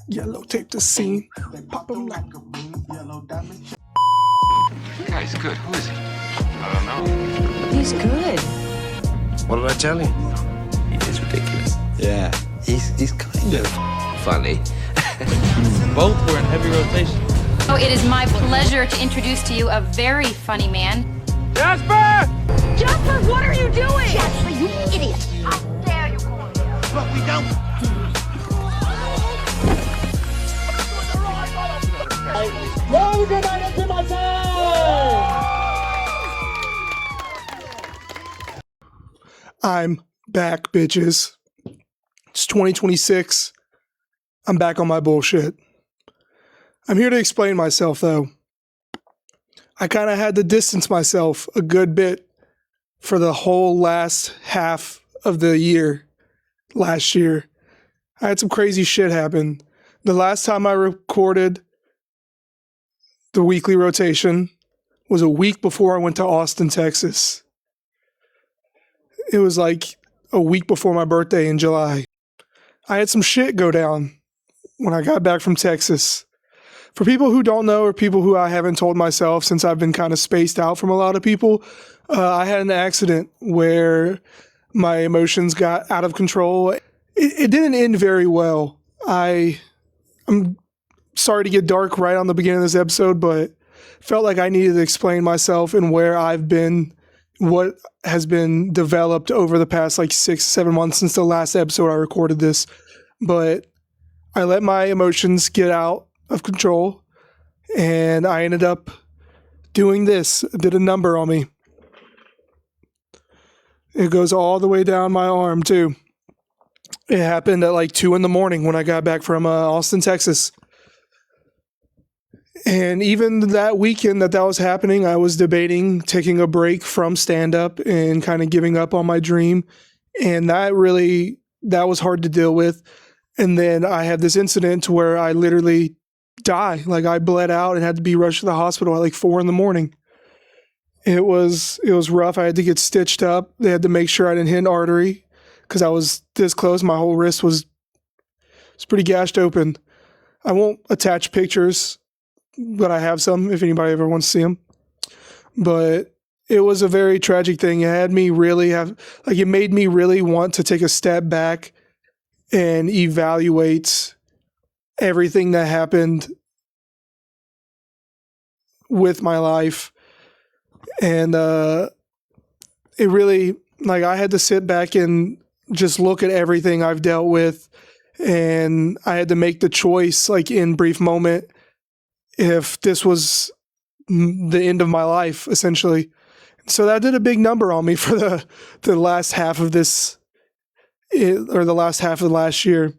Yellow tape the scene. Pop 'em like The guy's good. Who is he? I don't know. He's good. What did I tell you? He is ridiculous. Yeah, he's kind of funny. Both were in heavy rotation. Oh, it is my pleasure to introduce to you a very funny man. Jasper! Jasper, what are you doing? Jasper, you idiot! How dare you call here? But we don't. I'm back, bitches. It's 2026. I'm back on my bullshit. I'm here to explain myself, though. I kind of had to distance myself a good bit for the whole last half of the year, last year. I had some crazy shit happen. The last time I recorded the weekly rotation was a week before I went to Austin, Texas. It was like a week before my birthday in July. I had some shit go down when I got back from Texas. For people who don't know, or people who I haven't told myself since I've been kind of spaced out from a lot of people, I had an accident where my emotions got out of control. It didn't end very well. I'm sorry to get dark right on the beginning of this episode, but felt like I needed to explain myself and where I've been, what has been developed over the past like 6-7 months since the last episode I recorded this. But I let my emotions get out of control, and I ended up doing this. It did a number on me. It goes all the way down my arm too. It happened at like 2 a.m. when I got back from Austin, Texas. And even that weekend that was happening, I was debating taking a break from stand-up and kind of giving up on my dream. And that was hard to deal with. And then I had this incident where I literally die. Like I bled out and had to be rushed to the hospital at like 4 a.m. It was rough. I had to get stitched up. They had to make sure I didn't hit an artery because I was this close. My whole wrist was pretty gashed open. I won't attach pictures, but I have some if anybody ever wants to see them. But it was a very tragic thing. It had me really it made me really want to take a step back and evaluate everything that happened with my life. And it really, I had to sit back and just look at everything I've dealt with. And I had to make the choice, in brief moment, if this was the end of my life, essentially. So that did a big number on me for the last half of this, or the last half of last year.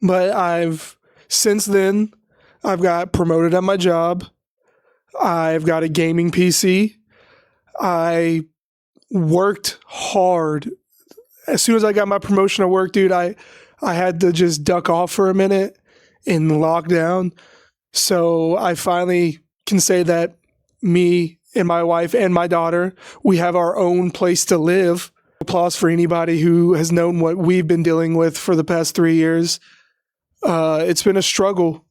But since then, I've got promoted at my job. I've got a gaming PC. I worked hard. As soon as I got my promotion at work, dude, I had to just duck off for a minute in lockdown. So I finally can say that me and my wife and my daughter, we have our own place to live. Applause for anybody who has known what we've been dealing with for the past 3 years. It's been a struggle.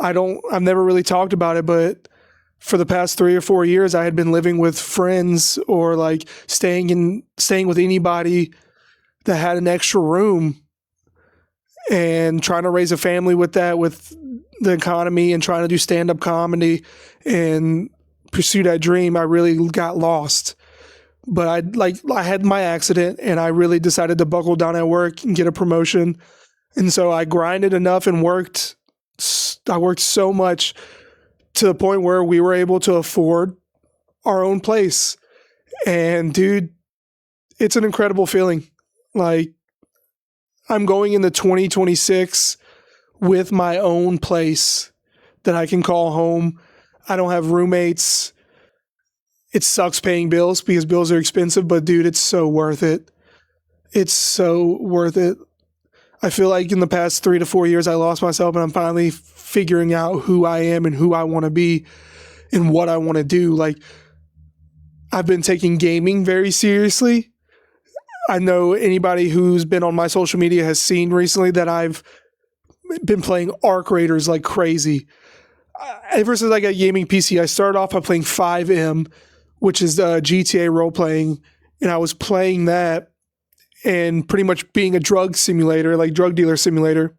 I've never really talked about it, but for the past 3 or 4 years, I had been living with friends or staying with anybody that had an extra room, and trying to raise a family with that, with the economy, and trying to do stand-up comedy and pursue that dream. I really got lost. But I had my accident, and I really decided to buckle down at work and get a promotion. And so I grinded enough and worked. I worked so much to the point where we were able to afford our own place. And dude, it's an incredible feeling. I'm going into 2026 with my own place that I can call home. I don't have roommates. It sucks paying bills because bills are expensive, but dude, it's so worth it. It's so worth it. I feel like in the past 3 to 4 years, I lost myself, and I'm finally figuring out who I am and who I want to be and what I want to do. I've been taking gaming very seriously. I know anybody who's been on my social media has seen recently that I've been playing Arc Raiders like crazy. Ever since I got a gaming PC, I started off by playing 5M, which is GTA role playing, and I was playing that and pretty much being a drug simulator, like drug dealer simulator.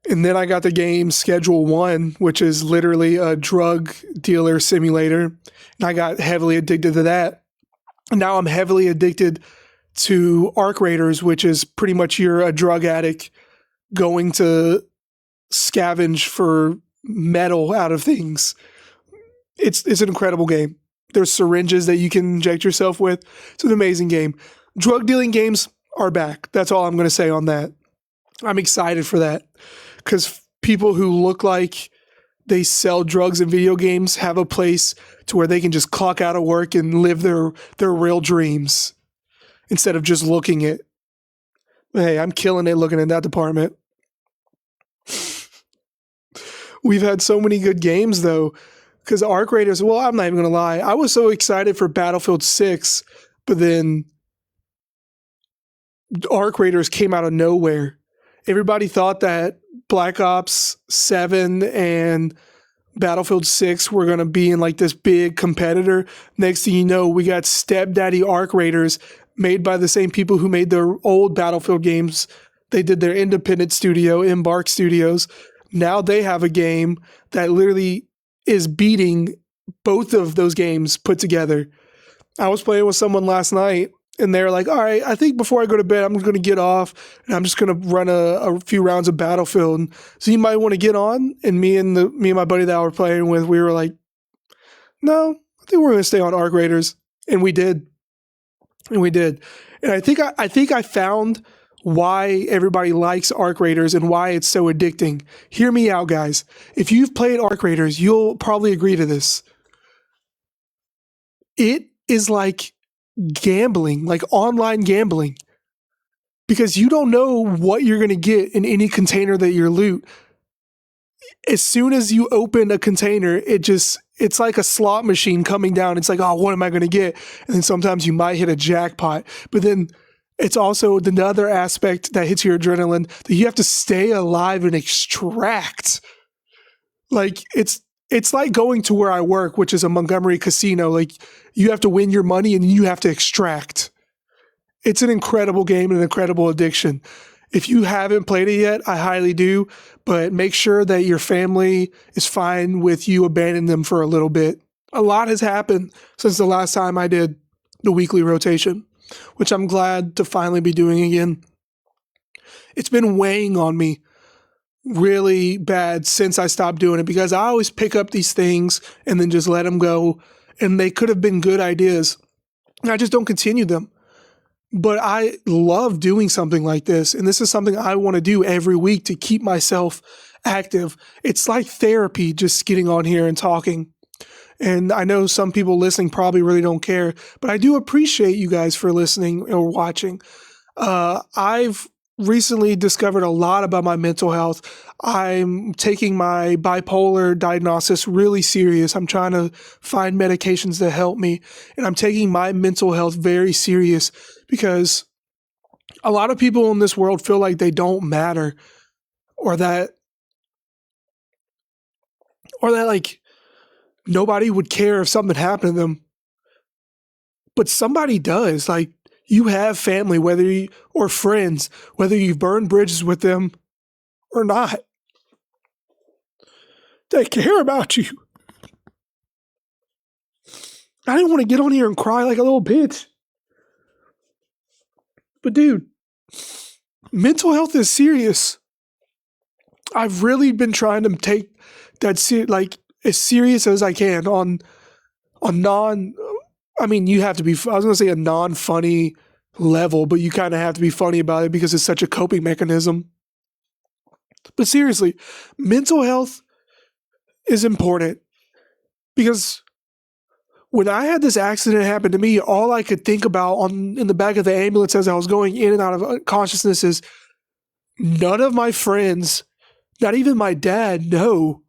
And then I got the game Schedule 1, which is literally a drug dealer simulator, and I got heavily addicted to that. And now I'm heavily addicted to Arc Raiders, which is pretty much you're a drug addict going to scavenge for metal out of things. It's an incredible game. There's syringes that you can inject yourself with. It's an amazing game. Drug dealing games are back. That's all I'm going to say on that. I'm excited for that because people who look like they sell drugs in video games have a place to where they can just clock out of work and live their real dreams instead of just looking it. Hey, I'm killing it looking in that department. We've had so many good games though, because Arc Raiders, well, I'm not even going to lie. I was so excited for Battlefield 6, but then Arc Raiders came out of nowhere. Everybody thought that Black Ops 7 and Battlefield 6 were going to be in like this big competitor. Next thing you know, we got Stepdaddy Arc Raiders made by the same people who made their old Battlefield games. They did their independent studio, Embark Studios. Now they have a game that literally is beating both of those games put together. I was playing with someone last night and they're like, all right, I think before I go to bed, I'm going to get off and I'm just going to run a few rounds of Battlefield. And so you might want to get on. And me and my buddy that I were playing with, we were like, no, I think we're going to stay on Arc Raiders. And we did. And I think I found why everybody likes Arc Raiders and why it's so addicting. Hear me out, guys. If you've played Arc Raiders, you'll probably agree to this. It is like gambling, like online gambling, because you don't know what you're going to get in any container that you loot. As soon as you open a container, it's like a slot machine coming down. It's like, oh, what am I going to get? And then sometimes you might hit a jackpot, but then it's also the other aspect that hits your adrenaline that you have to stay alive and extract. Like it's like going to where I work, which is a Montgomery casino. Like you have to win your money and you have to extract. It's an incredible game and an incredible addiction. If you haven't played it yet, I highly do, but make sure that your family is fine with you abandoning them for a little bit. A lot has happened since the last time I did the weekly rotation, which I'm glad to finally be doing again. It's been weighing on me really bad since I stopped doing it because I always pick up these things and then just let them go, and they could have been good ideas. I just don't continue them. But I love doing something like this, and this is something I want to do every week to keep myself active. It's like therapy, just getting on here and talking. And I know some people listening probably really don't care, but I do appreciate you guys for listening or watching. I've recently discovered a lot about my mental health. I'm taking my bipolar diagnosis really serious. I'm trying to find medications that help me, and I'm taking my mental health very serious because a lot of people in this world feel like they don't matter, or that like nobody would care if something happened to them. But somebody does. Like, you have family, or friends, whether you've burned bridges with them or not. They care about you. I didn't want to get on here and cry like a little bitch. But dude, mental health is serious. I've really been trying to take that like as serious as I can on you have to be, I was going to say a non-funny level, but you kind of have to be funny about it because it's such a coping mechanism. But seriously, mental health is important because when I had this accident happen to me, all I could think about in the back of the ambulance as I was going in and out of consciousness is none of my friends, not even my dad, know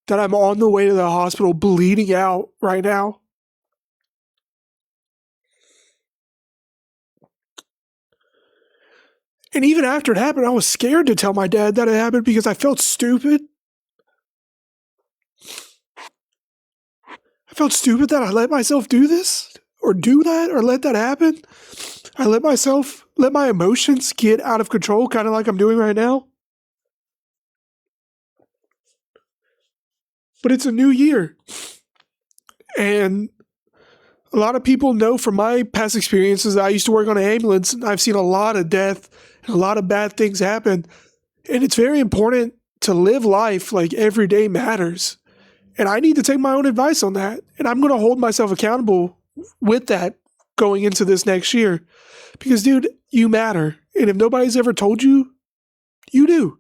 that I'm on the way to the hospital bleeding out right now. And even after it happened, I was scared to tell my dad that it happened because I felt stupid. I felt stupid that I let myself do this or do that or let that happen. I let my emotions get out of control, kind of like I'm doing right now. But it's a new year. And a lot of people know from my past experiences, I used to work on an ambulance and I've seen a lot of death and a lot of bad things happen. And it's very important to live life like every day matters. And I need to take my own advice on that. And I'm going to hold myself accountable with that going into this next year. Because, dude, you matter. And if nobody's ever told you, you do.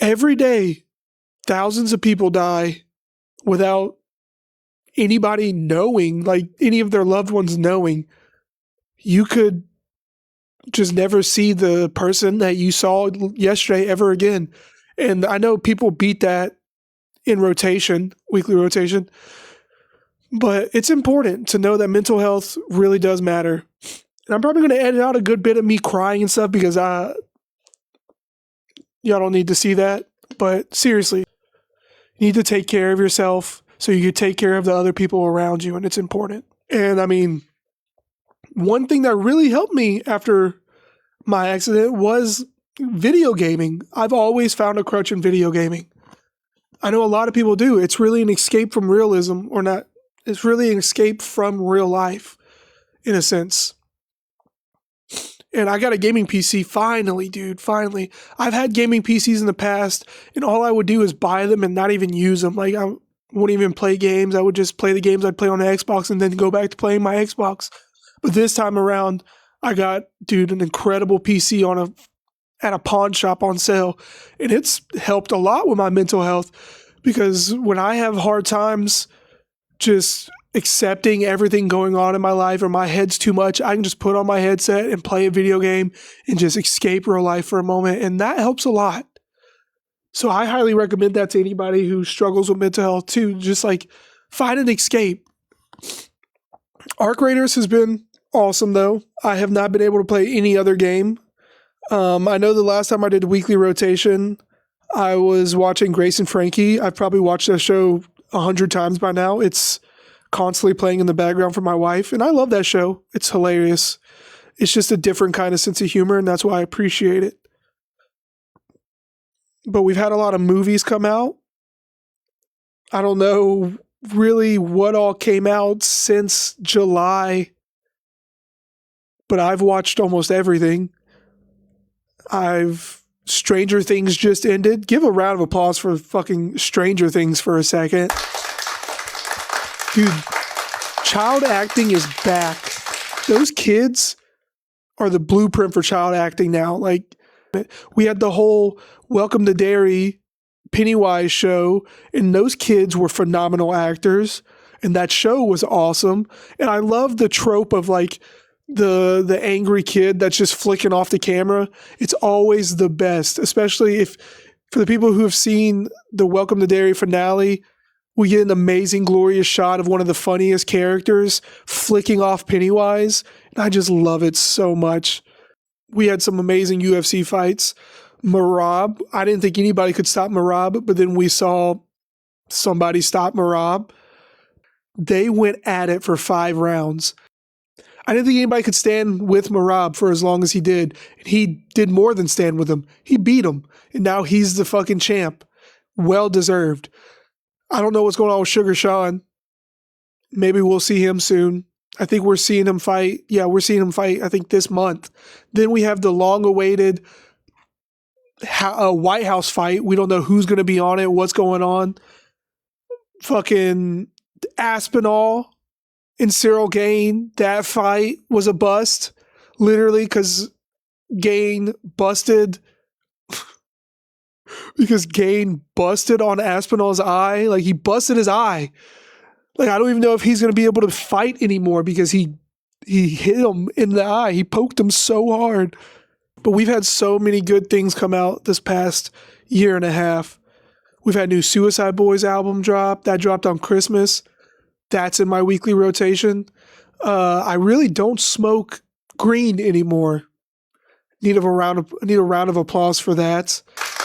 Every day, thousands of people die without anybody knowing, like any of their loved ones knowing. You could just never see the person that you saw yesterday ever again. And I know people beat that in rotation, weekly rotation, but it's important to know that mental health really does matter. And I'm probably going to edit out a good bit of me crying and stuff because y'all don't need to see that. But seriously, you need to take care of yourself so you can take care of the other people around you, and it's important. And I mean, one thing that really helped me after my accident was video gaming. I've always found a crutch in video gaming. I know a lot of people do. It's really an escape from realism, or not. It's really an escape from real life, in a sense. And I got a gaming PC finally, dude. Finally. I've had gaming PCs in the past, and all I would do is buy them and not even use them. Like, I wouldn't even play games. I would just play the games I'd play on the Xbox and then go back to playing my Xbox. But this time around, I got, dude, an incredible PC at a pawn shop on sale. And it's helped a lot with my mental health, because when I have hard times just accepting everything going on in my life, or my head's too much, I can just put on my headset and play a video game and just escape real life for a moment. And that helps a lot. So I highly recommend that to anybody who struggles with mental health too. Just like find an escape. Arc Raiders has been awesome though. I have not been able to play any other game. I know the last time I did a weekly rotation, I was watching Grace and Frankie. I've probably watched that show 100 times by now. It's constantly playing in the background for my wife, and I love that show. It's hilarious. It's just a different kind of sense of humor, and that's why I appreciate it. But we've had a lot of movies come out. I don't know really what all came out since July, but I've watched almost everything. Stranger Things just ended. Give a round of applause for fucking Stranger Things for a second. Dude, child acting is back. Those kids are the blueprint for child acting now. Like, we had the whole Welcome to Derry Pennywise show, and those kids were phenomenal actors, and that show was awesome. And I love the trope of like the angry kid that's just flicking off the camera. It's always the best, especially if for the people who have seen the Welcome to Derry finale, we get an amazing, glorious shot of one of the funniest characters flicking off Pennywise. And I just love it so much. We had some amazing UFC fights. Marab, I didn't think anybody could stop Marab, but then we saw somebody stop Marab. They went at it for 5 rounds. I didn't think anybody could stand with Marab for as long as he did. And he did more than stand with him. He beat him. And now he's the fucking champ. Well deserved. I don't know what's going on with Sugar Sean. Maybe we'll see him soon. I think we're seeing him fight. Yeah, we're seeing him fight, I think, this month. Then we have the long-awaited White House fight. We don't know who's going to be on it, what's going on. Fucking Aspinall and Cyril Gain, that fight was a bust. Literally, because Gain busted on Aspinall's eye. Like, he busted his eye. Like, I don't even know if he's going to be able to fight anymore because he hit him in the eye. He poked him so hard. But we've had so many good things come out this past year and a half. We've had new Suicide Boys album drop. That dropped on Christmas. That's in my weekly rotation. I really don't smoke green anymore. Need a round of applause for that,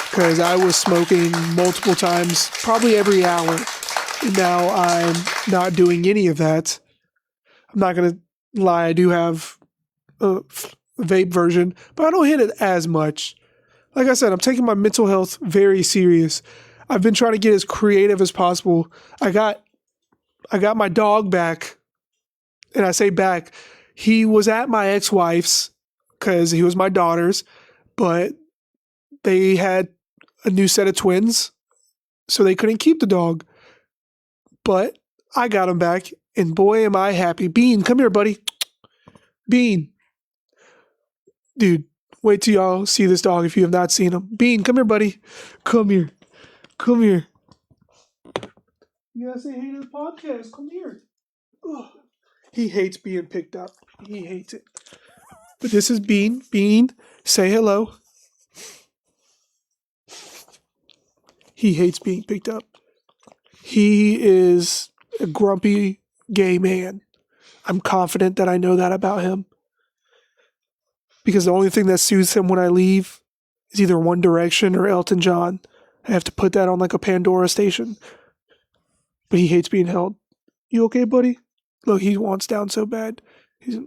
because I was smoking multiple times, probably every hour, and now I'm not doing any of that. I'm not gonna lie, I do have a vape version, but I don't hit it as much. Like I said, I'm taking my mental health very serious. I've been trying to get as creative as possible. I got my dog back, and I say back. He was at my ex-wife's because he was my daughter's, but they had a new set of twins, so they couldn't keep the dog. But I got him back, and boy, am I happy. Bean, come here, buddy. Bean. Dude, wait till y'all see this dog if you have not seen him. Bean, come here, buddy. Come here. Come here. You gotta say hey to the podcast. Come here. Ugh. He hates being picked up. He hates it. But this is Bean. Bean, say hello. He hates being picked up. He is a grumpy gay man. I'm confident that I know that about him. Because the only thing that soothes him when I leave is either One Direction or Elton John. I have to put that on like a Pandora station. But he hates being held. You okay, buddy? Look, he wants down so bad. He's,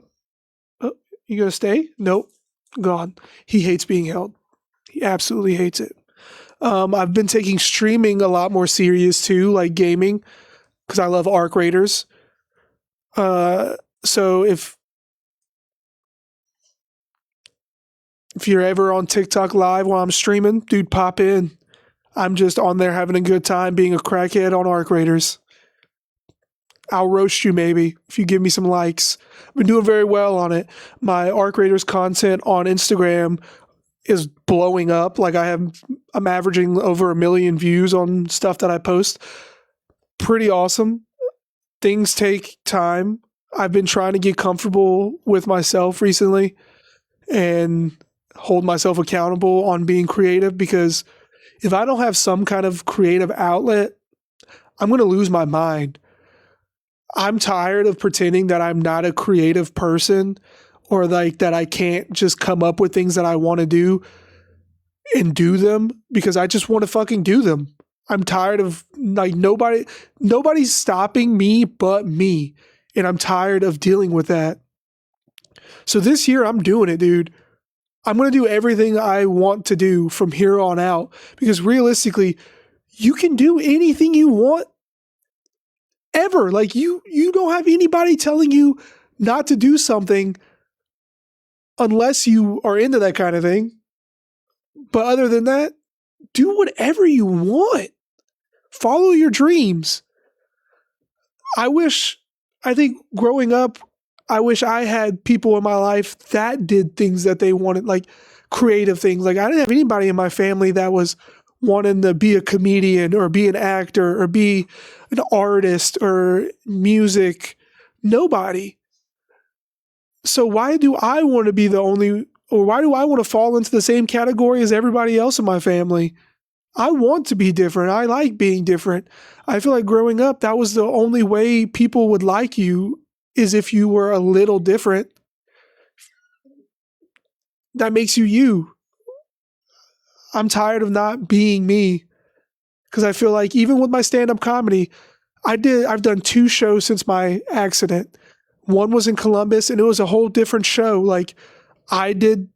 oh, you gonna stay? Nope. Gone. He hates being held. He absolutely hates it. I've been taking streaming a lot more serious too, like gaming, because I love Arc Raiders. So if you're ever on TikTok live while I'm streaming, dude, pop in. I'm just on there having a good time being a crackhead on Arc Raiders. I'll roast you maybe if you give me some likes. I've been doing very well on it. My Arc Raiders content on Instagram is blowing up. Like I'm averaging over 1 million views on stuff that I post. Pretty awesome. Things take time. I've been trying to get comfortable with myself recently and hold myself accountable on being creative, because if I don't have some kind of creative outlet, I'm going to lose my mind. I'm tired of pretending that I'm not a creative person, or like that I can't just come up with things that I want to do and do them because I just want to fucking do them. I'm tired of like nobody's stopping me but me. And I'm tired of dealing with that. So this year I'm doing it, dude. I'm going to do everything I want to do from here on out, because realistically, you can do anything you want ever. Like you don't have anybody telling you not to do something unless you are into that kind of thing. But other than that, do whatever you want. Follow your dreams. I think growing up, I wish I had people in my life that did things that they wanted, like creative things. Like I didn't have anybody in my family that was wanting to be a comedian or be an actor or be an artist or music. Nobody. So why do I want to be the only, or why do I want to fall into the same category as everybody else in my family? I want to be different. I like being different. I feel like growing up, that was the only way people would like you, is if you were a little different. That makes you you. I'm tired of not being me, because I feel like even with my stand-up comedy, I've done 2 shows since my accident. One was in Columbus, and it was a whole different show. Like I did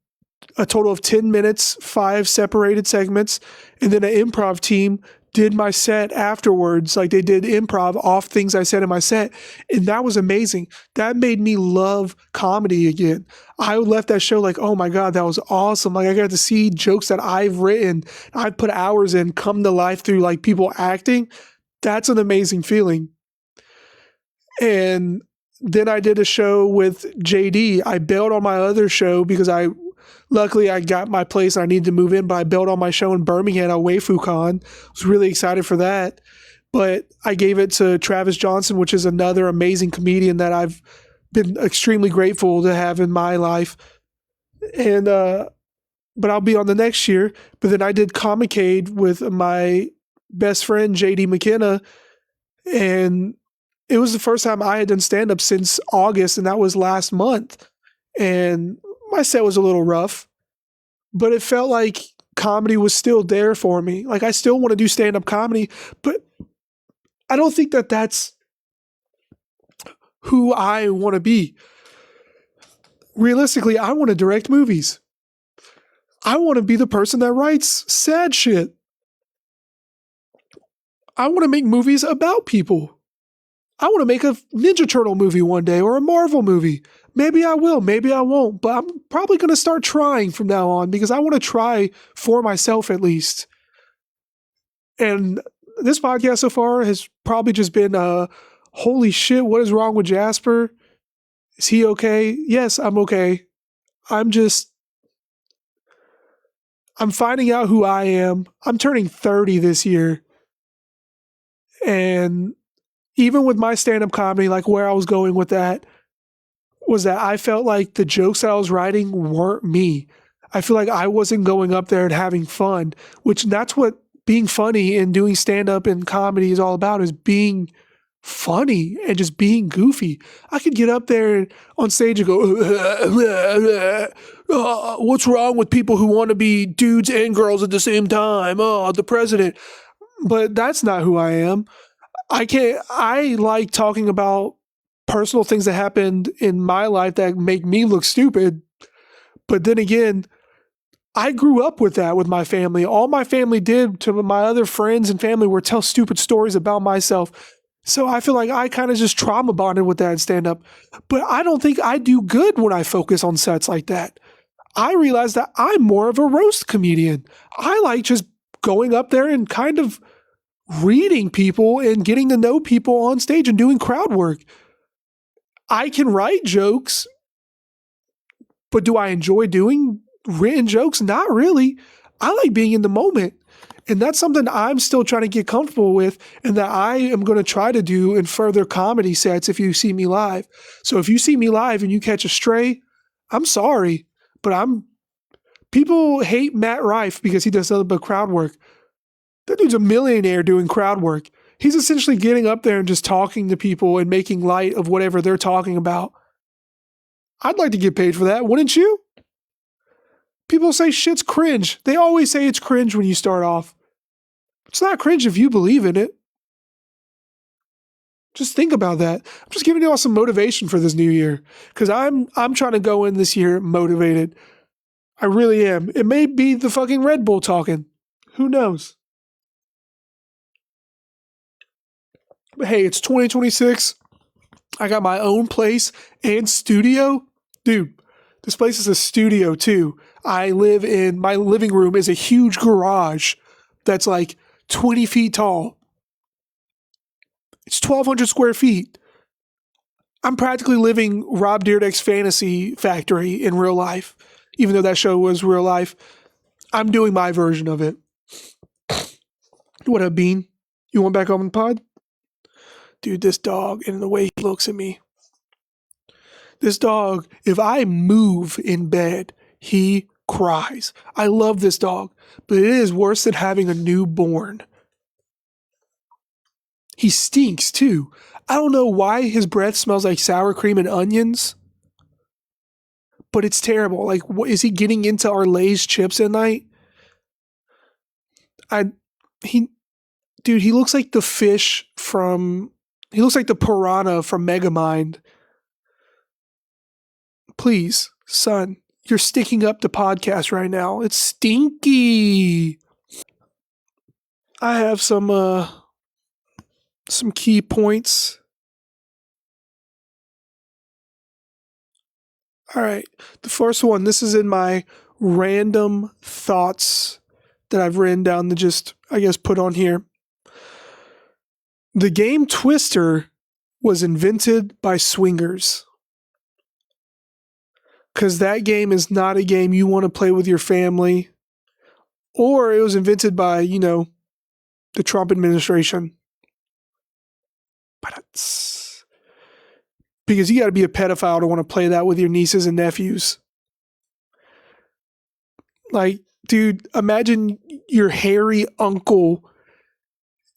a total of 10 minutes, 5 separated segments, and then an improv team did my set afterwards. Like they did improv off things I said in my set, and that was amazing. That made me love comedy again. I left that show like, oh my God, that was awesome. Like I got to see jokes that I've written, I put hours in, come to life through like people acting. That's an amazing feeling. And then I did a show with JD. I bailed on my other show because luckily I got my place and I needed to move in, but I bailed on my show in Birmingham at WaifuCon. I was really excited for that. But I gave it to Travis Johnson, which is another amazing comedian that I've been extremely grateful to have in my life. And but I'll be on the next year. But then I did Comicade with my best friend JD McKenna, and it was the first time I had done stand-up since August, and that was last month. and my set was a little rough, but it felt like comedy was still there for me. Like I still want to do stand-up comedy, but I don't think that that's who I want to be. Realistically, I want to direct movies. I want to be the person that writes sad shit. I want to make movies about people. I want to make a Ninja Turtle movie one day or a Marvel movie. Maybe I will, maybe I won't, but I'm probably going to start trying from now on because I want to try for myself at least. And this podcast so far has probably just been, holy shit, what is wrong with Jasper? Is he okay? Yes, I'm okay. I'm finding out who I am. I'm turning 30 this year. And even with my stand-up comedy, like where I was going with that was that I felt like the jokes that I was writing weren't me. I feel like I wasn't going up there and having fun, which that's what being funny and doing stand-up and comedy is all about, is being funny and just being goofy. I could get up there on stage and go, what's wrong with people who want to be dudes and girls at the same time? Oh, the president. But that's not who I am. I like talking about personal things that happened in my life that make me look stupid. But then again, I grew up with that with my family. All my family did to my other friends and family were tell stupid stories about myself. So I feel like I kind of just trauma bonded with that in stand-up. But I don't think I do good when I focus on sets like that. I realize that I'm more of a roast comedian. I like just going up there and kind of reading people and getting to know people on stage and doing crowd work. I can write jokes, but do I enjoy doing written jokes? Not really. I like being in the moment. And that's something I'm still trying to get comfortable with and that I am going to try to do in further comedy sets if you see me live. So if you see me live and you catch a stray, I'm sorry, but people hate Matt Rife because he does nothing but crowd work. That dude's a millionaire doing crowd work. He's essentially getting up there and just talking to people and making light of whatever they're talking about. I'd like to get paid for that, wouldn't you? People say shit's cringe. They always say it's cringe when you start off. It's not cringe if you believe in it. Just think about that. I'm just giving you all some motivation for this new year because I'm trying to go in this year motivated. I really am. It may be the fucking Red Bull talking. Who knows? But hey, it's 2026. I got my own place and studio. Dude, this place is a studio too. My living room is a huge garage that's like 20 feet tall. It's 1,200 square feet. I'm practically living Rob Dyrdek's Fantasy Factory in real life. Even though that show was real life, I'm doing my version of it. What up, Bean? You want back on the pod? Dude, this dog and the way he looks at me. This dog, if I move in bed, he cries. I love this dog, but it is worse than having a newborn. He stinks too. I don't know why his breath smells like sour cream and onions, but it's terrible. Like, is he getting into our Lay's chips at night? He looks like the fish he looks like the piranha from Megamind. Please, son, you're sticking up the podcast right now. It's stinky. I have some key points. All right. The first one, this is in my random thoughts that I've written down to just, I guess, put on here. The game Twister was invented by swingers. Because that game is not a game you want to play with your family. Or it was invented by, the Trump administration. Because you got to be a pedophile to want to play that with your nieces and nephews. Like, dude, imagine your hairy uncle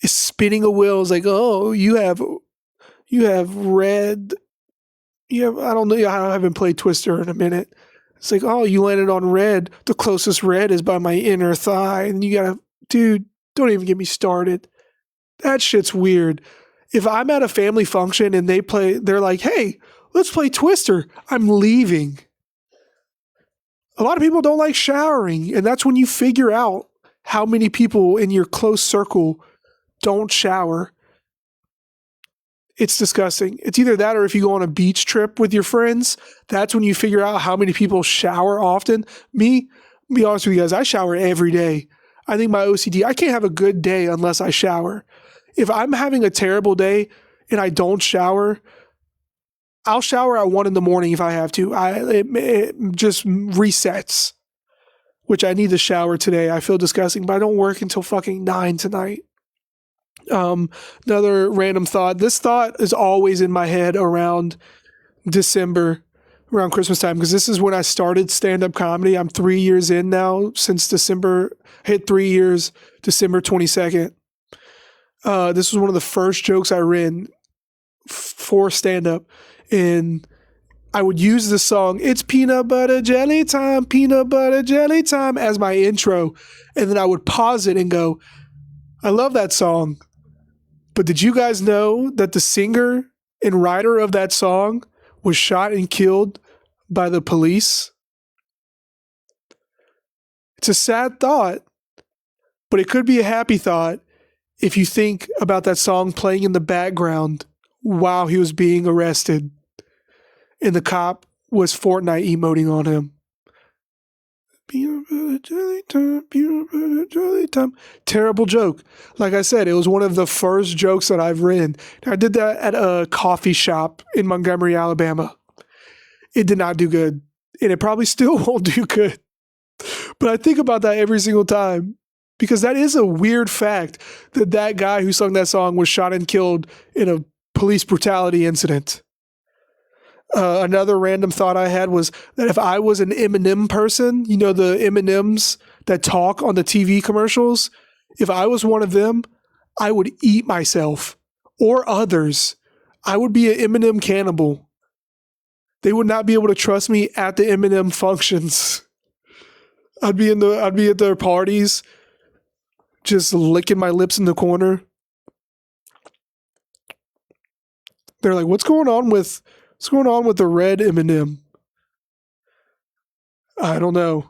is spinning a wheel. It's like, oh, you have red yeah, I don't know. I haven't played Twister in a minute. It's like, oh, you landed on red. The closest red is by my inner thigh. And you gotta, dude, don't even get me started. That shit's weird. If I'm at a family function and they're like, hey, let's play Twister, I'm leaving. A lot of people don't like showering, and that's when you figure out how many people in your close circle don't shower. It's disgusting. It's either that or if you go on a beach trip with your friends, that's when you figure out how many people shower often. Me, to be honest with you guys, I shower every day. I think my OCD, I can't have a good day unless I shower. If I'm having a terrible day and I don't shower, I'll shower at 1 a.m. if I have to. It just resets, which I need to shower today. I feel disgusting, but I don't work until fucking 9 tonight. Another random thought. This thought is always in my head around December, around Christmas time, because this is when I started stand-up comedy. I'm 3 years in now since December. I hit 3 years, December 22nd. This was one of the first jokes I ran for stand-up, and I would use the song, it's peanut butter jelly time, as my intro, and then I would pause it and go, I love that song. But did you guys know that the singer and writer of that song was shot and killed by the police? It's a sad thought, but it could be a happy thought if you think about that song playing in the background while he was being arrested and the cop was Fortnite emoting on him. Peanut butter jelly time, peanut butter jelly time. Terrible joke. Like I said, it was one of the first jokes that I've written. I did that at a coffee shop in Montgomery, Alabama. It did not do good. And it probably still won't do good. But I think about that every single time. Because that is a weird fact that guy who sung that song was shot and killed in a police brutality incident. Another random thought I had was that if I was an Eminem person, you know, the M&Ms that talk on the TV commercials, if I was one of them, I would eat myself or others. I would be an Eminem cannibal. They would not be able to trust me at the Eminem functions. I'd be at their parties, just licking my lips in the corner. They're like, what's going on with the red M&M? I don't know.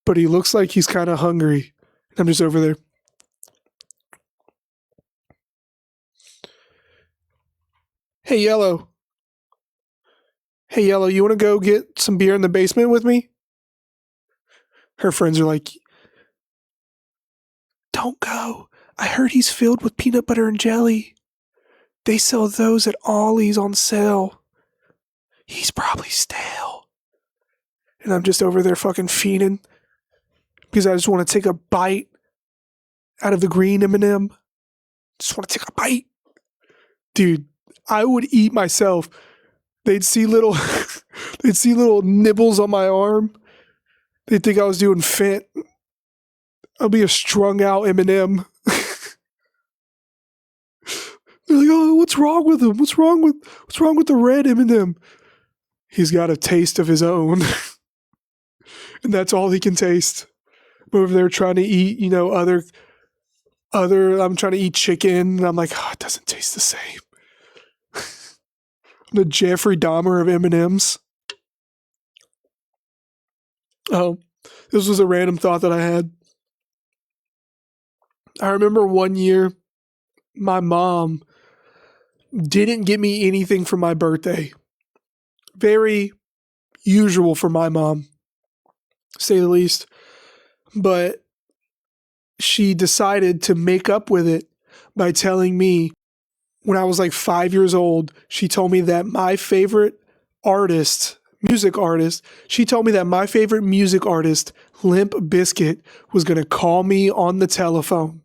But he looks like he's kind of hungry. I'm just over there. Hey, Yellow. Hey, Yellow, you want to go get some beer in the basement with me? Her friends are like, don't go. I heard he's filled with peanut butter and jelly. They sell those at Ollie's on sale. He's probably stale. And I'm just over there fucking fiending because I just want to take a bite out of the green M&M. Just want to take a bite. Dude, I would eat myself. They'd see little nibbles on my arm. They'd think I was doing Fent. I'll be a strung out M&M. They're like, oh, what's wrong with him? What's wrong with the red M&M? He's got a taste of his own. And that's all he can taste. I'm over there trying to eat, you know, other I'm trying to eat chicken, and I'm like, oh, it doesn't taste the same. The Jeffrey Dahmer of M&Ms. Oh, this was a random thought that I had. I remember one year, my mom didn't get me anything for my birthday. Very usual for my mom, to say the least. But she decided to make up with it by telling me, when I was like 5 years old, she told me that my favorite music artist, Limp Bizkit, was going to call me on the telephone.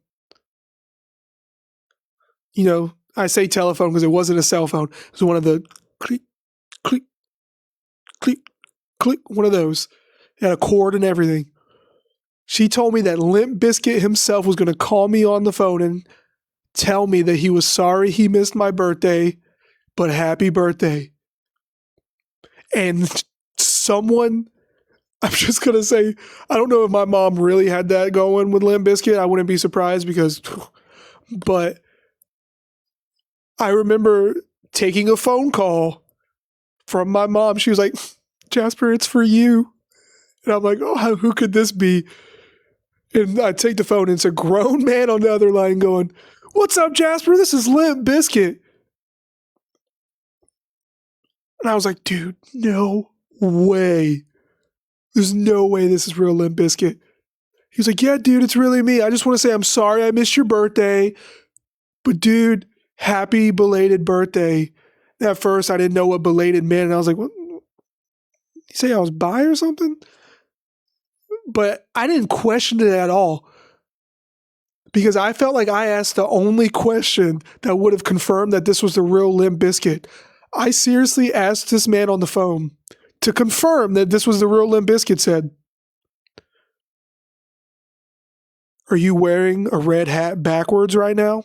You know, I say telephone because it wasn't a cell phone. It was one of the click, click, click, click, one of those. It had a cord and everything. She told me that Limp Bizkit himself was going to call me on the phone and tell me that he was sorry he missed my birthday but happy birthday. And someone, I'm just going to say, I don't know if my mom really had that going with Limp Bizkit. I wouldn't be surprised because, but I remember taking a phone call from my mom. She was like, Jasper, it's for you. And I'm like, oh, who could this be? And I take the phone and it's a grown man on the other line going, what's up, Jasper? This is Limp Bizkit. And I was like, dude, no way. There's no way this is real Limp Bizkit. He was like, yeah, dude, it's really me. I just want to say I'm sorry I missed your birthday. But dude, happy belated birthday. At first, I didn't know what belated meant. And I was like, what? You say I was bi or something? But I didn't question it at all. Because I felt like I asked the only question that would have confirmed that this was the real Limp Bizkit. I seriously asked this man on the phone to confirm that this was the real Limp Bizkit said, are you wearing a red hat backwards right now?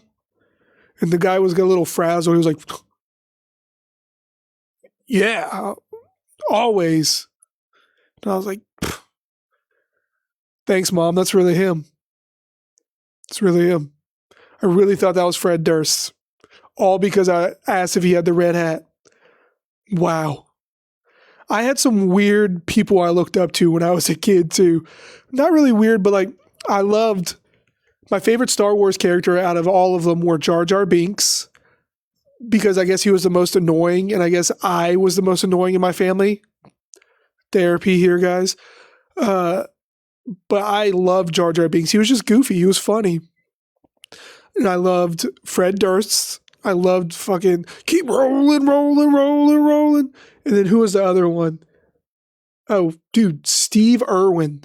And the guy was a little frazzled. He was like, yeah, always. And I was like, thanks, Mom. That's really him. It's really him. I really thought that was Fred Durst. All because I asked if he had the red hat. Wow. I had some weird people I looked up to when I was a kid too. Not really weird, but like I loved my favorite Star Wars character out of all of them were Jar Jar Binks because I guess he was the most annoying and I guess I was the most annoying in my family. Therapy here, guys. But I loved Jar Jar Binks. He was just goofy. He was funny. And I loved Fred Durst. I loved fucking keep rolling, rolling, rolling, rolling. And then who was the other one? Oh, dude, Steve Irwin.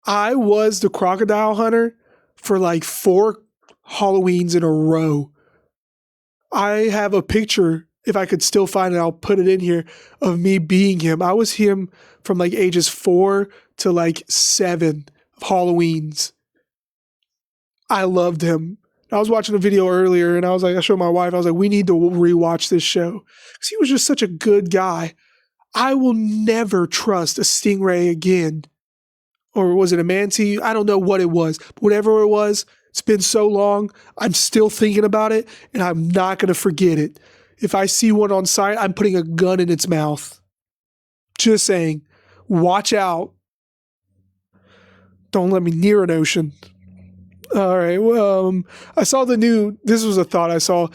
I was the crocodile hunter for like 4 Halloweens in a row. I have a picture, if I could still find it, I'll put it in here, of me being him. I was him from like ages 4 to like 7 of Halloweens. I loved him. I was watching a video earlier and I was like, I showed my wife, I was like, we need to rewatch this show. Because he was just such a good guy. I will never trust a Stingray again. Or was it a Manatee? I don't know what it was. But whatever it was, it's been so long. I'm still thinking about it and I'm not going to forget it. If I see one on sight, I'm putting a gun in its mouth. Just saying, watch out. Don't let me near an ocean. All right. Well, I saw the new, this was a thought I saw.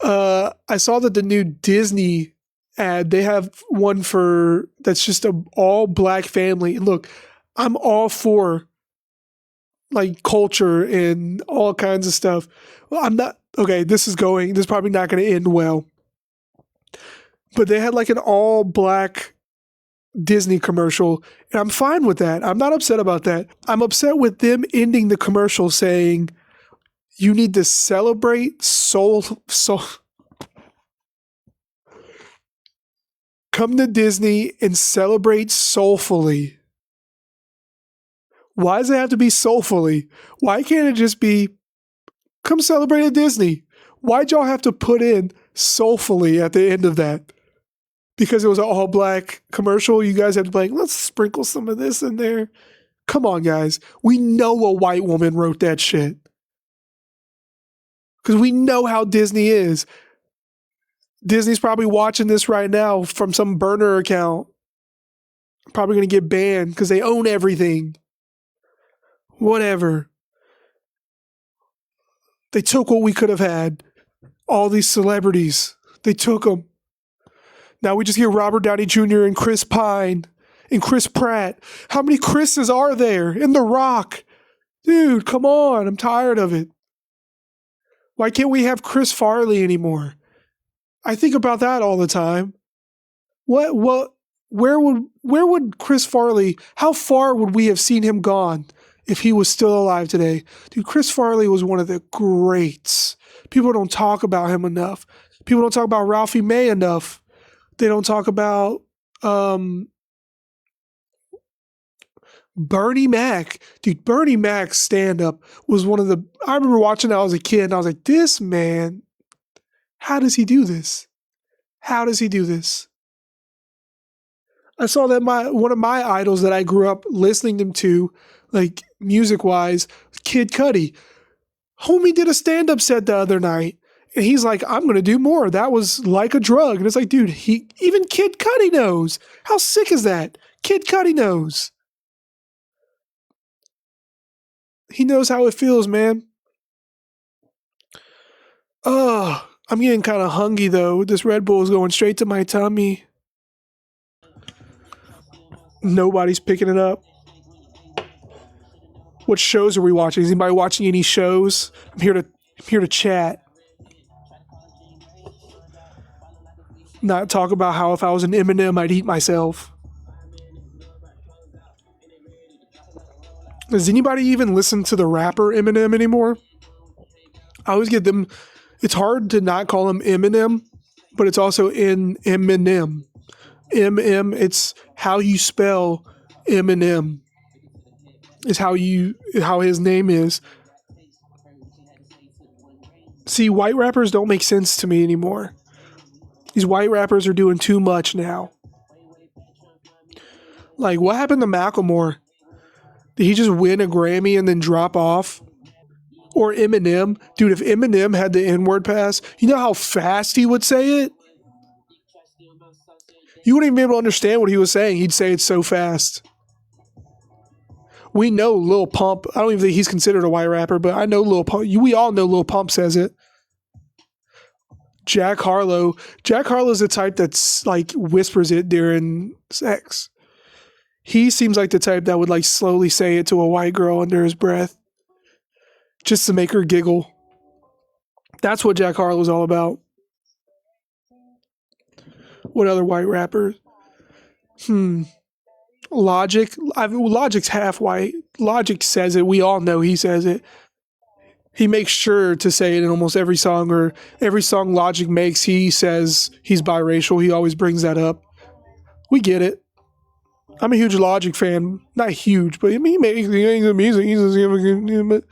I saw that the new Disney ad, they have one for, that's just a all black family. And look, I'm all for like culture and all kinds of stuff. Well, I'm not, okay, this is probably not going to end well. But they had like an all black Disney commercial, and I'm fine with that. I'm not upset about that. I'm upset with them ending the commercial saying, you need to celebrate soul. Come to Disney and celebrate soulfully. Why does it have to be soulfully? Why can't it just be, come celebrate at Disney? Why'd y'all have to put in soulfully at the end of that? Because it was an all-black commercial, you guys have to be like, let's sprinkle some of this in there. Come on, guys. We know a white woman wrote that shit. Because we know how Disney is. Disney's probably watching this right now from some burner account. Probably going to get banned because they own everything. Whatever. They took what we could have had. All these celebrities. They took them. Now we just get Robert Downey Jr. and Chris Pine and Chris Pratt. How many Chris's are there in The Rock? Dude, come on. I'm tired of it. Why can't we have Chris Farley anymore? I think about that all the time. Where would Chris Farley, how far would we have seen him gone if he was still alive today? Dude, Chris Farley was one of the greats. People don't talk about him enough. People don't talk about Ralphie May enough. They don't talk about Bernie Mac. Dude, Bernie Mac's stand-up was one of the, I remember watching that when I was a kid and I was like, this man, how does he do this? How does he do this? I saw that one of my idols that I grew up listening to, like music-wise, Kid Cudi. Homie did a stand-up set the other night, and he's like, I'm going to do more. That was like a drug. And it's like, dude, even Kid Cudi knows. How sick is that? Kid Cudi knows. He knows how it feels, man. Oh, I'm getting kind of hungry, though. This Red Bull is going straight to my tummy. Nobody's picking it up. What shows are we watching? Is anybody watching any shows? I'm here to chat. Not talk about how if I was an Eminem, I'd eat myself. Does anybody even listen to the rapper Eminem anymore? I always get them. It's hard to not call him Eminem, but it's also in Eminem. It's how you spell Eminem. Is how his name is. See, white rappers don't make sense to me anymore. These white rappers are doing too much now. Like, what happened to Macklemore? Did he just win a Grammy and then drop off? Or Eminem? Dude, if Eminem had the N-word pass, you know how fast he would say it? You wouldn't even be able to understand what he was saying. He'd say it so fast. We know Lil Pump. I don't even think he's considered a white rapper, but I know Lil Pump. We all know Lil Pump says it. Jack Harlow. Jack Harlow's the type that's like whispers it during sex. He seems like the type that would like slowly say it to a white girl under his breath, just to make her giggle. That's what Jack Harlow's all about. What other white rappers? Logic. Logic's half white. Logic says it. We all know he says it. He makes sure to say it in almost every song, or every song Logic makes, he says he's biracial. He always brings that up. We get it. I'm a huge Logic fan. Not huge, but I mean, he makes the music.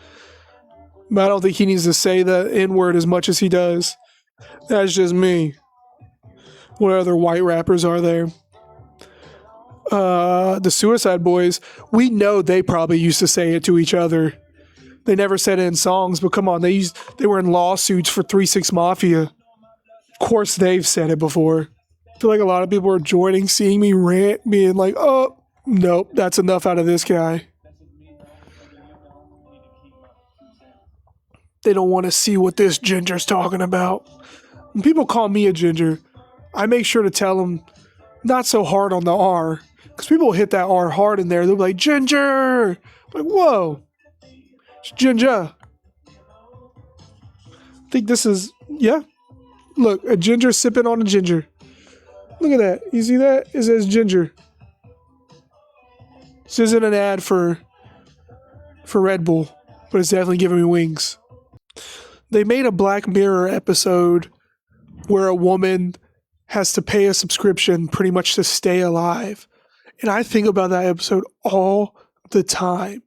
But I don't think he needs to say the N-word as much as he does. That's just me. What other white rappers are there? The Suicide Boys. We know they probably used to say it to each other. They never said it in songs, but come on, they were in lawsuits for 3 6 Mafia. Of course they've said it before. I feel like a lot of people are joining, seeing me rant, being like, oh, nope, that's enough out of this guy. They don't want to see what this ginger's talking about. When people call me a ginger, I make sure to tell them not so hard on the R, because people hit that R hard in there. They'll be like, ginger! I'm like, whoa. It's ginger. I think this is, yeah. Look, a ginger sipping on a ginger. Look at that. You see that? It says ginger. This isn't an ad for Red Bull, but it's definitely giving me wings. They made a Black Mirror episode where a woman has to pay a subscription pretty much to stay alive. And I think about that episode all the time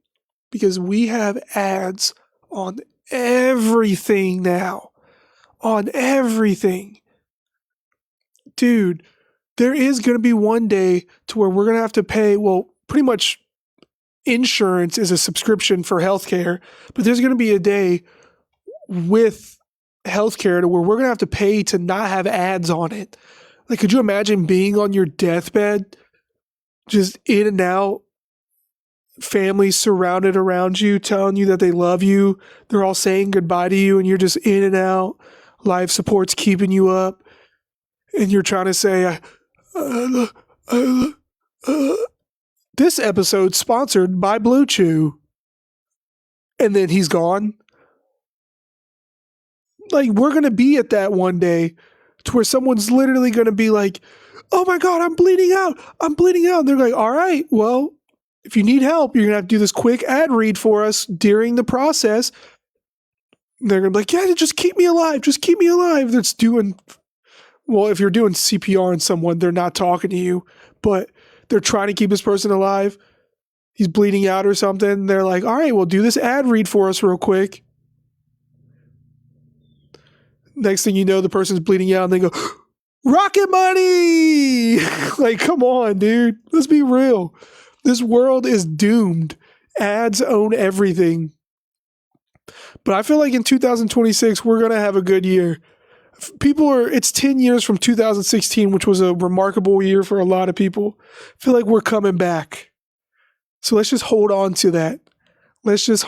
because we have ads on everything now. On everything. Dude, there is going to be one day to where we're going to have to pay, well, pretty much insurance is a subscription for healthcare, but there's going to be a day with healthcare to where we're going to have to pay to not have ads on it. Like, could you imagine being on your deathbed, just in and out, families surrounded around you, telling you that they love you, they're all saying goodbye to you, and you're just in and out, life support's keeping you up, and you're trying to say, this episode's sponsored by Blue Chew. And then he's gone. Like, we're going to be at that one day to where someone's literally going to be like, oh my God, I'm bleeding out. I'm bleeding out. And they're like, all right, well, if you need help, you're going to have to do this quick ad read for us during the process. They're going to be like, yeah, just keep me alive. Just keep me alive. That's doing, well, if you're doing CPR on someone, they're not talking to you, but they're trying to keep this person alive. He's bleeding out or something. They're like, all right, well, do this ad read for us real quick. Next thing you know, the person's bleeding out and they go, Rocket money! Like, come on, dude. Let's be real. This world is doomed. Ads own everything. But I feel like in 2026, we're going to have a good year. It's 10 years from 2016, which was a remarkable year for a lot of people. I feel like we're coming back. So let's just hold on to that. Because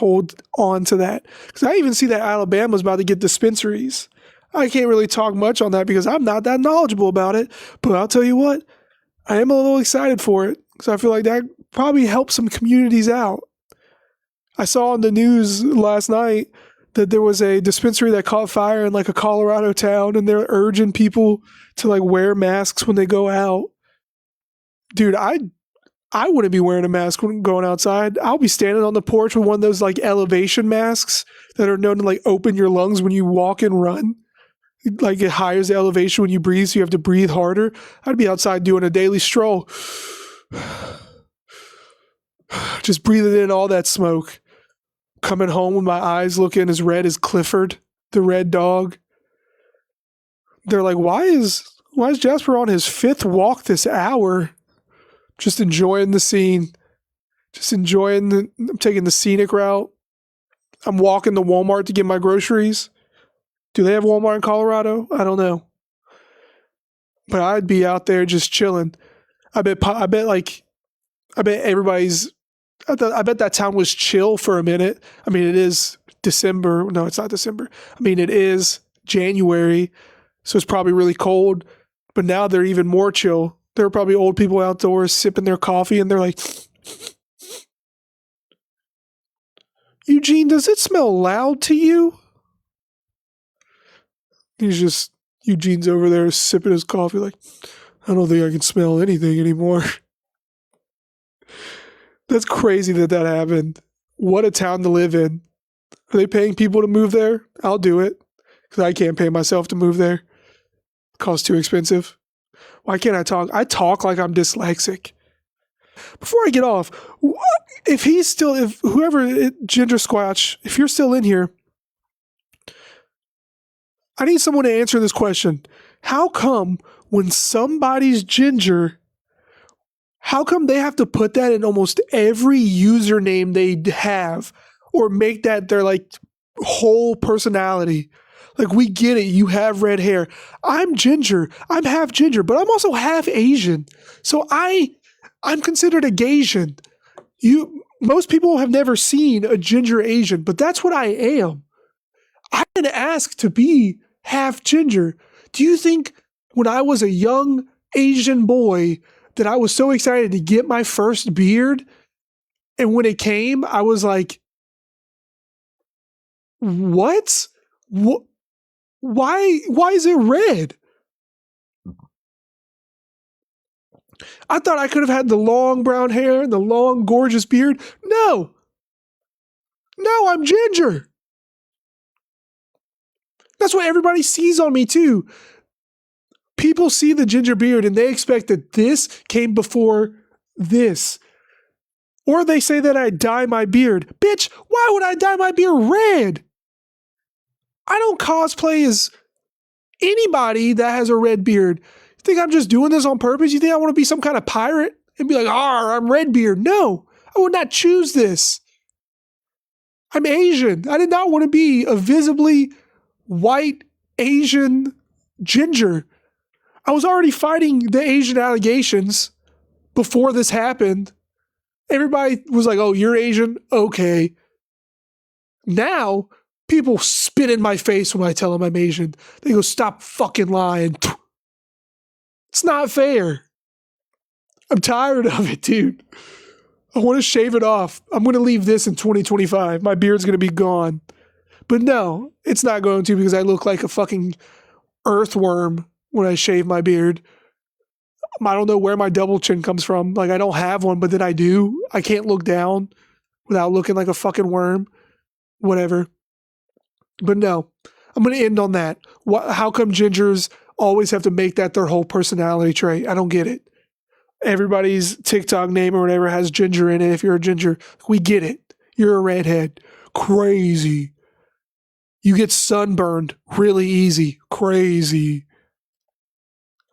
I even see that Alabama's about to get dispensaries. I can't really talk much on that because I'm not that knowledgeable about it. But I'll tell you what, I am a little excited for it. Because I feel like that probably helps some communities out. I saw on the news last night that there was a dispensary that caught fire in like a Colorado town, and they're urging people to like wear masks when they go out. Dude, I wouldn't be wearing a mask when going outside. I'll be standing on the porch with one of those like elevation masks that are known to like open your lungs when you walk and run. Like it higher the elevation when you breathe, so you have to breathe harder. I'd be outside doing a daily stroll. Just breathing in all that smoke. Coming home with my eyes looking as red as Clifford, the red dog. They're like, why is Jasper on his 5th walk this hour? Just enjoying the scene. I'm taking the scenic route. I'm walking to Walmart to get my groceries. Do they have Walmart in Colorado? I don't know. But I'd be out there just chilling. I bet that town was chill for a minute. I mean, it is December. No, it's not December. I mean, it is January, so it's probably really cold. But now they're even more chill. There are probably old people outdoors sipping their coffee, and they're like, Eugene, does it smell loud to you? Eugene's over there sipping his coffee like, I don't think I can smell anything anymore. That's crazy that happened. What a town to live in. Are they paying people to move there? I'll do it. Because I can't pay myself to move there. It costs too expensive. Why can't I talk? I talk like I'm dyslexic. Before I get off, if whoever, Ginger Squatch, if you're still in here, I need someone to answer this question. How come when somebody's ginger, how come they have to put that in almost every username they have or make that their like whole personality? Like, we get it. You have red hair. I'm ginger. I'm half ginger, but I'm also half Asian. So I'm considered a Gaysian. Most people have never seen a ginger Asian, but that's what I am. I didn't ask to be half ginger. Do you think when I was a young Asian boy that I was so excited to get my first beard, and when it came, I was like, what? Why is it red? I thought I could have had the long brown hair and the long, gorgeous beard. No, I'm ginger. That's what everybody sees on me too. People see the ginger beard and they expect that this came before this. Or they say that I dye my beard. Bitch, why would I dye my beard red? I don't cosplay as anybody that has a red beard. You think I'm just doing this on purpose? You think I want to be some kind of pirate and be like, I'm Redbeard? No, I would not choose this. I'm Asian. I did not want to be a visibly white Asian ginger. I was already fighting the Asian allegations before this happened. Everybody was like, oh, you're Asian? Okay. Now, people spit in my face when I tell them I'm Asian. They go, stop fucking lying. It's not fair. I'm tired of it, dude. I want to shave it off. I'm going to leave this in 2025. My beard's going to be gone. But no, it's not going to, because I look like a fucking earthworm when I shave my beard. I don't know where my double chin comes from. Like, I don't have one, but then I do. I can't look down without looking like a fucking worm. Whatever. But no, I'm going to end on that. How come gingers always have to make that their whole personality trait? I don't get it. Everybody's TikTok name or whatever has ginger in it. If you're a ginger, we get it. You're a redhead. Crazy. You get sunburned really easy. Crazy.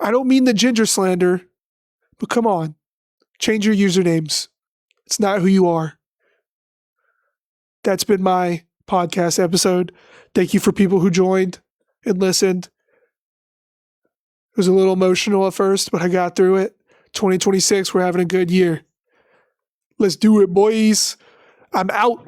I don't mean the ginger slander, but come on. Change your usernames. It's not who you are. That's been my podcast episode. Thank you for people who joined and listened. It was a little emotional at first, but I got through it. 2026, we're having a good year. Let's do it, boys. I'm out.